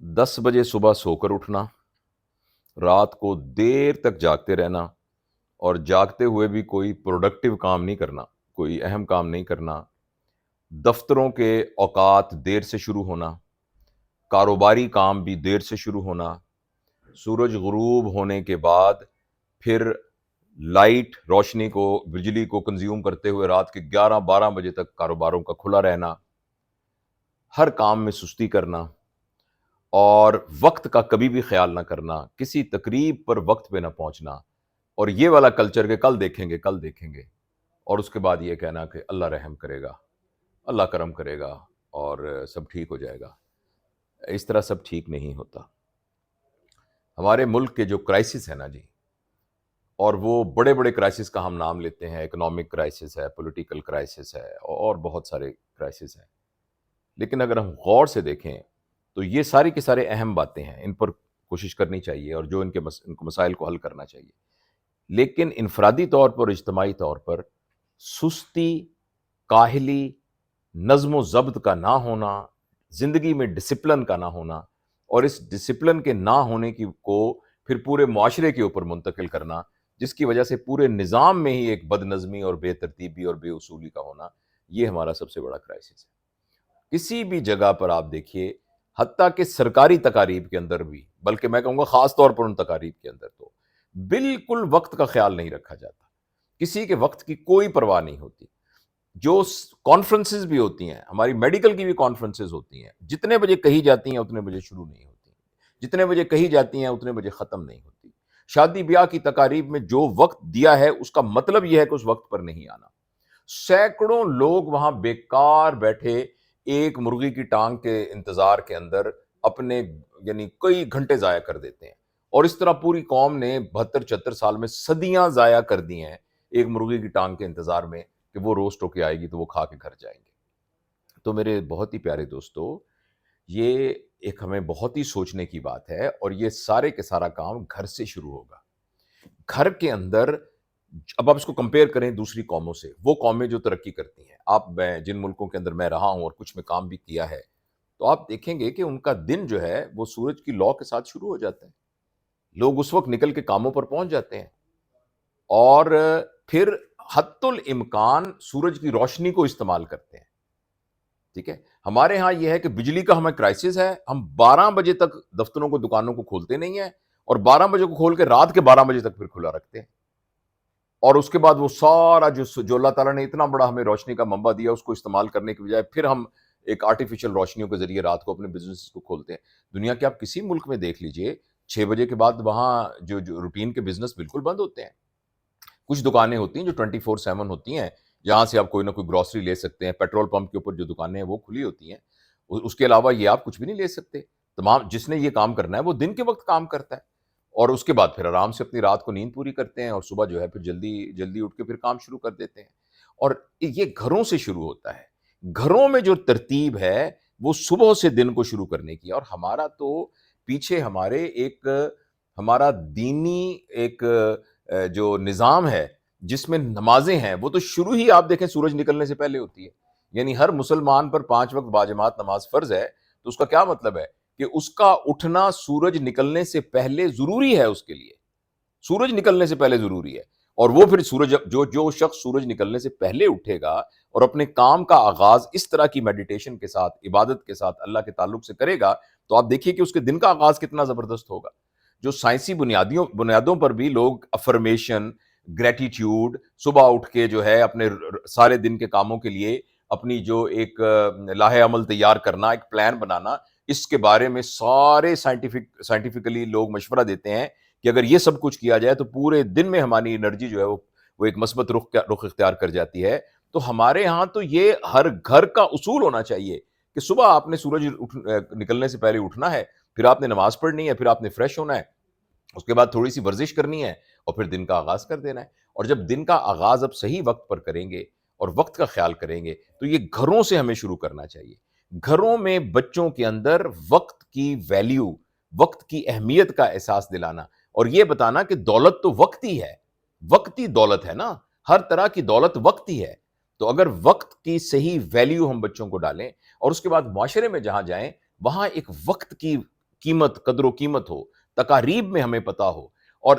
10 بجے صبح سو کر اٹھنا، رات کو دیر تک جاگتے رہنا، اور جاگتے ہوئے بھی کوئی پروڈکٹیو کام نہیں کرنا، کوئی اہم کام نہیں کرنا، دفتروں کے اوقات دیر سے شروع ہونا، کاروباری کام بھی دیر سے شروع ہونا، سورج غروب ہونے کے بعد پھر لائٹ روشنی کو بجلی کو کنزیوم کرتے ہوئے رات کے 11-12 بجے تک کاروباروں کا کھلا رہنا، ہر کام میں سستی کرنا، اور وقت کا کبھی بھی خیال نہ کرنا، کسی تقریب پر وقت پہ نہ پہنچنا، اور یہ والا کلچر کہ کل دیکھیں گے، اور اس کے بعد یہ کہنا کہ اللہ رحم کرے گا، اللہ کرم کرے گا، اور سب ٹھیک ہو جائے گا۔ اس طرح سب ٹھیک نہیں ہوتا۔ ہمارے ملک کے جو کرائسس ہے نا جی، اور وہ بڑے بڑے کرائسس کا ہم نام لیتے ہیں، اکنامک کرائسس ہے، پولیٹیکل کرائسس ہے، اور بہت سارے کرائسس ہیں، لیکن اگر ہم غور سے دیکھیں تو یہ ساری کے سارے اہم باتیں ہیں، ان پر کوشش کرنی چاہیے، اور جو ان کے مسائل کو حل کرنا چاہیے، لیکن انفرادی طور پر اور اجتماعی طور پر سستی، کاہلی، نظم و ضبط کا نہ ہونا، زندگی میں ڈسپلن کا نہ ہونا، اور اس ڈسپلن کے نہ ہونے کی کو پھر پورے معاشرے کے اوپر منتقل کرنا، جس کی وجہ سے پورے نظام میں ہی ایک بد نظمی اور بے ترتیبی اور بے اصولی کا ہونا، یہ ہمارا سب سے بڑا کرائسس ہے۔ کسی بھی جگہ پر آپ دیکھیے، حتیٰ کہ سرکاری تقاریب کے اندر بھی، بلکہ میں کہوں گا خاص طور پر ان تقاریب کے اندر تو بالکل وقت کا خیال نہیں رکھا جاتا، کسی کے وقت کی کوئی پرواہ نہیں ہوتی۔ جو کانفرنسز بھی ہوتی ہیں، ہماری میڈیکل کی بھی کانفرنسز ہوتی ہیں، جتنے بجے کہی جاتی ہیں اتنے بجے شروع نہیں ہوتی، جتنے بجے کہی جاتی ہیں اتنے بجے ختم نہیں ہوتی۔ شادی بیاہ کی تقاریب میں جو وقت دیا ہے اس کا مطلب یہ ہے کہ اس وقت پر نہیں آنا۔ سینکڑوں لوگ وہاں بیکار بیٹھے ایک مرغی کی ٹانگ کے انتظار کے اندر اپنے یعنی کئی گھنٹے ضائع کر دیتے ہیں، اور اس طرح پوری قوم نے 72-74 سال میں صدیاں ضائع کر دی ہیں ایک مرغی کی ٹانگ کے انتظار میں کہ وہ روسٹ ہو کے آئے گی تو وہ کھا کے گھر جائیں گے۔ تو میرے بہت ہی پیارے دوستو، یہ ایک ہمیں بہت ہی سوچنے کی بات ہے، اور یہ سارے کے سارا کام گھر سے شروع ہوگا۔ گھر کے اندر اب آپ اس کو کمپیئر کریں دوسری قوموں سے، وہ قومیں جو ترقی کرتی ہیں، میں جن ملکوں کے اندر میں رہا ہوں اور کچھ میں کام بھی کیا ہے، تو آپ دیکھیں گے کہ ان کا دن جو ہے وہ سورج کی لو کے ساتھ شروع ہو جاتا ہے، لوگ اس وقت نکل کے کاموں پر پہنچ جاتے ہیں، اور پھر حتی الامکان سورج کی روشنی کو استعمال کرتے ہیں۔ ٹھیک ہے، ہمارے ہاں یہ ہے کہ بجلی کا ہمیں کرائسس ہے، ہم 12 بجے تک دفتروں کو دکانوں کو کھولتے نہیں ہیں، اور 12 بجے کو کھول کے رات کے 12 بجے تک پھر کھلا رکھتے ہیں، اور اس کے بعد وہ سارا جو اللہ تعالیٰ نے اتنا بڑا ہمیں روشنی کا منبع دیا اس کو استعمال کرنے کی بجائے پھر ہم ایک آرٹیفیشل روشنیوں کے ذریعے رات کو اپنے بزنس کو کھولتے ہیں۔ دنیا کے آپ کسی ملک میں دیکھ لیجئے، 6 بجے کے بعد وہاں جو روٹین کے بزنس بالکل بند ہوتے ہیں۔ کچھ دکانیں ہوتی ہیں جو 24/7 ہوتی ہیں، جہاں سے آپ کوئی نہ کوئی گروسری لے سکتے ہیں، پیٹرول پمپ کے اوپر جو دکانیں ہیں وہ کھلی ہوتی ہیں، اس کے علاوہ یہ آپ کچھ بھی نہیں لے سکتے۔ تمام جس نے یہ کام کرنا ہے وہ دن کے وقت کام کرتا ہے، اور اس کے بعد پھر آرام سے اپنی رات کو نیند پوری کرتے ہیں، اور صبح جو ہے پھر جلدی جلدی اٹھ کے پھر کام شروع کر دیتے ہیں۔ اور یہ گھروں سے شروع ہوتا ہے، گھروں میں جو ترتیب ہے وہ صبح سے دن کو شروع کرنے کی، اور ہمارا تو پیچھے ہمارا دینی ایک جو نظام ہے جس میں نمازیں ہیں وہ تو شروع ہی آپ دیکھیں سورج نکلنے سے پہلے ہوتی ہے، یعنی ہر مسلمان پر 5 وقت باجماعت نماز فرض ہے، تو اس کا کیا مطلب ہے کہ اس کا اٹھنا سورج نکلنے سے پہلے ضروری ہے، اس کے لیے سورج نکلنے سے پہلے ضروری ہے، اور وہ پھر جو شخص سورج نکلنے سے پہلے اٹھے گا اور اپنے کام کا آغاز اس طرح کی میڈیٹیشن کے ساتھ، عبادت کے ساتھ، اللہ کے تعلق سے کرے گا، تو آپ دیکھیے کہ اس کے دن کا آغاز کتنا زبردست ہوگا۔ جو سائنسی بنیادوں پر بھی لوگ افرمیشن، گریٹیٹیوڈ، صبح اٹھ کے جو ہے اپنے سارے دن کے کاموں کے لیے اپنی جو ایک لاہ عمل تیار کرنا، ایک پلان بنانا، اس کے بارے میں سارے سائنٹیفکلی لوگ مشورہ دیتے ہیں کہ اگر یہ سب کچھ کیا جائے تو پورے دن میں ہماری انرجی جو ہے وہ ایک مثبت رخ اختیار کر جاتی ہے۔ تو ہمارے ہاں تو یہ ہر گھر کا اصول ہونا چاہیے کہ صبح آپ نے سورج نکلنے سے پہلے اٹھنا ہے، پھر آپ نے نماز پڑھنی ہے، پھر آپ نے فریش ہونا ہے، اس کے بعد تھوڑی سی ورزش کرنی ہے، اور پھر دن کا آغاز کر دینا ہے۔ اور جب دن کا آغاز اب صحیح وقت پر کریں گے اور وقت کا خیال کریں گے تو یہ گھروں سے ہمیں شروع کرنا چاہیے۔ گھروں میں بچوں کے اندر وقت کی ویلیو، وقت کی اہمیت کا احساس دلانا، اور یہ بتانا کہ دولت تو وقت ہی ہے، وقتی دولت ہے نا، ہر طرح کی دولت وقت ہی ہے۔ تو اگر وقت کی صحیح ویلیو ہم بچوں کو ڈالیں، اور اس کے بعد معاشرے میں جہاں جائیں وہاں ایک وقت کی قیمت قدر و قیمت ہو, تقاریب میں ہمیں پتہ ہو. اور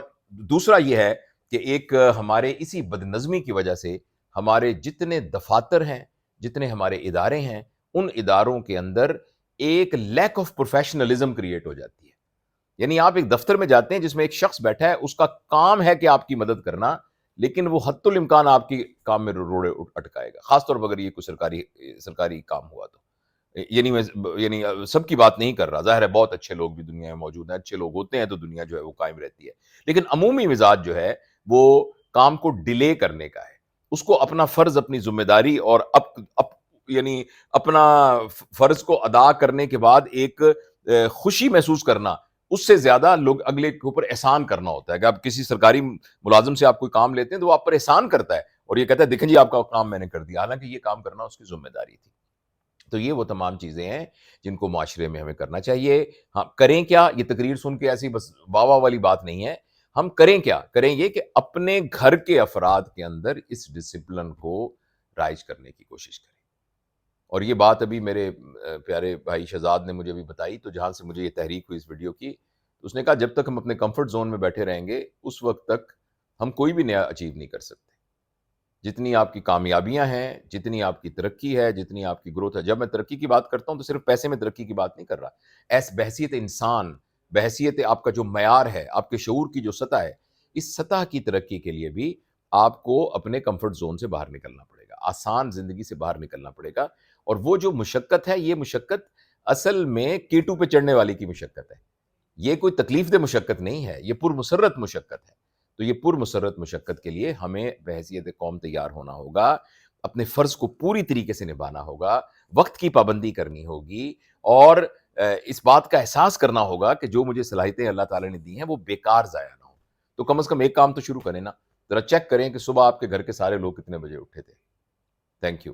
دوسرا یہ ہے کہ ایک ہمارے اسی بدنظمی کی وجہ سے ہمارے جتنے دفاتر ہیں, جتنے ہمارے ادارے ہیں, ان اداروں کے اندر ایک لیک آف پروفیشنلزم کریٹ ہو جاتی ہے. یعنی آپ ایک دفتر میں جاتے ہیں جس میں ایک شخص بیٹھا ہے, اس کا کام ہے کہ آپ کی مدد کرنا, لیکن وہ حتی الامکان آپ کی کام میں روڑے اٹکائے گا, خاص طور پر اگر یہ کوئی سرکاری کام ہوا تو. یعنی سب کی بات نہیں کر رہا, ظاہر ہے بہت اچھے لوگ بھی دنیا میں موجود ہیں, اچھے لوگ ہوتے ہیں تو دنیا جو ہے وہ قائم رہتی ہے, لیکن عمومی مزاج جو ہے وہ کام کو ڈیلے کرنے کا ہے. اس کو اپنا فرض, اپنی ذمہ داری اور یعنی اپنا فرض کو ادا کرنے کے بعد ایک خوشی محسوس کرنا, اس سے زیادہ لوگ اگلے کے اوپر احسان کرنا ہوتا ہے. کہ آپ کسی سرکاری ملازم سے آپ کوئی کام لیتے ہیں تو وہ آپ پر احسان کرتا ہے اور یہ کہتا ہے دیکھیں جی آپ کا کام میں نے کر دیا, حالانکہ یہ کام کرنا اس کی ذمہ داری تھی. تو یہ وہ تمام چیزیں ہیں جن کو معاشرے میں ہمیں کرنا چاہیے. ہاں کریں کیا, یہ تقریر سن کے ایسی بس واہ واہ والی بات نہیں ہے. ہم کریں کیا, کریں یہ کہ اپنے گھر کے افراد کے اندر اس ڈسپلن کو رائج کرنے کی کوشش کریں. اور یہ بات ابھی میرے پیارے بھائی شہزاد نے مجھے بھی بتائی, تو جہاں سے مجھے یہ تحریک ہوئی اس ویڈیو کی, اس نے کہا جب تک ہم اپنے کمفرٹ زون میں بیٹھے رہیں گے اس وقت تک ہم کوئی بھی نیا اچیو نہیں کر سکتے. جتنی آپ کی کامیابیاں ہیں, جتنی آپ کی ترقی ہے, جتنی آپ کی گروتھ ہے, جب میں ترقی کی بات کرتا ہوں تو صرف پیسے میں ترقی کی بات نہیں کر رہا, بحیثیت انسان, بحیثیت آپ کا جو معیار ہے, آپ کے شعور کی جو سطح ہے, اس سطح کی ترقی کے لیے بھی آپ کو اپنے کمفرٹ زون سے باہر نکلنا پڑے گا, آسان زندگی سے باہر نکلنا پڑے گا. اور وہ جو مشقت ہے, یہ مشقت اصل میں کیٹو پہ چڑھنے والی کی مشقت ہے, یہ کوئی تکلیف دہ مشقت نہیں ہے, یہ پرمسرت مشقت ہے. تو یہ پرمسرت مشقت کے لیے ہمیں بحیثیت قوم تیار ہونا ہوگا, اپنے فرض کو پوری طریقے سے نبھانا ہوگا, وقت کی پابندی کرنی ہوگی, اور اس بات کا احساس کرنا ہوگا کہ جو مجھے صلاحیتیں اللہ تعالیٰ نے دی ہیں وہ بیکار ضائع نہ ہو. تو کم از کم ایک کام تو شروع کریں نا, ذرا چیک کریں کہ صبح آپ کے گھر کے سارے لوگ کتنے بجے اٹھے تھے. Thank you.